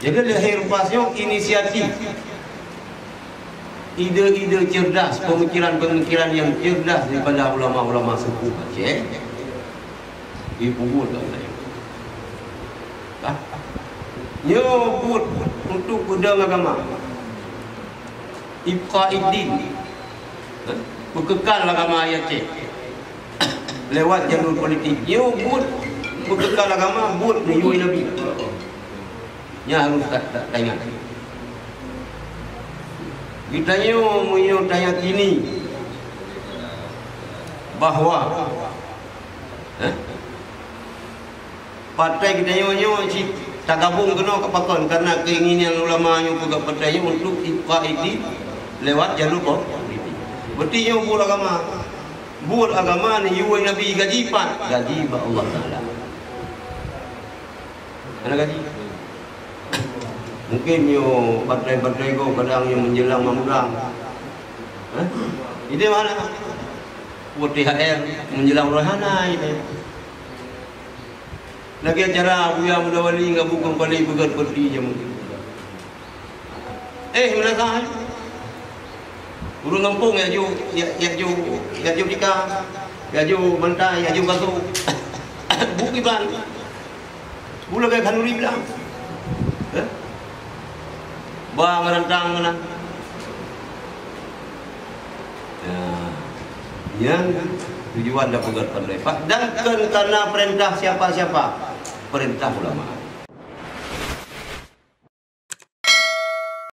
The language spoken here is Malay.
Jadi lahir pasnya inisiatif, ide-ide cerdas, pemikiran-pemikiran yang cerdas daripada ulama-ulama suku Aceh. Dipukul kat saya. Nyebut untuk pedang agama, ibqaiddin, berkekal agama Aceh lewat jalur politik. Nyebut berkekal agama, buat menyuai Nabi. Nya harus tak tanya. Kita nyo tanya kini bahawa partai kita nyo tak gabung kena kepakon karena keinginan ulama nyo pegak partainya untuk ibqaidi lewat jalur politik. Berarti nyo buat agama ni yuai Nabi gaji ba Allah Taala. Ana gaji. Mungkin yo partai-partai ko kadang yang menjelang Ramadan. Ide mana? Buat THR menjelang rohana ini. Lagi acara Buya Muda Wali enggak bukan kali pegat perdi je mungkin. Mana sah? Urung kampung ya ju dika. Ya ju bantai, ya ju batu. Buki ban. Bula kayak kanuri bilang. Bang rentang mana? Yang tujuan dah pegat pandai. Dan karena perintah siapa-siapa, perintah ulama.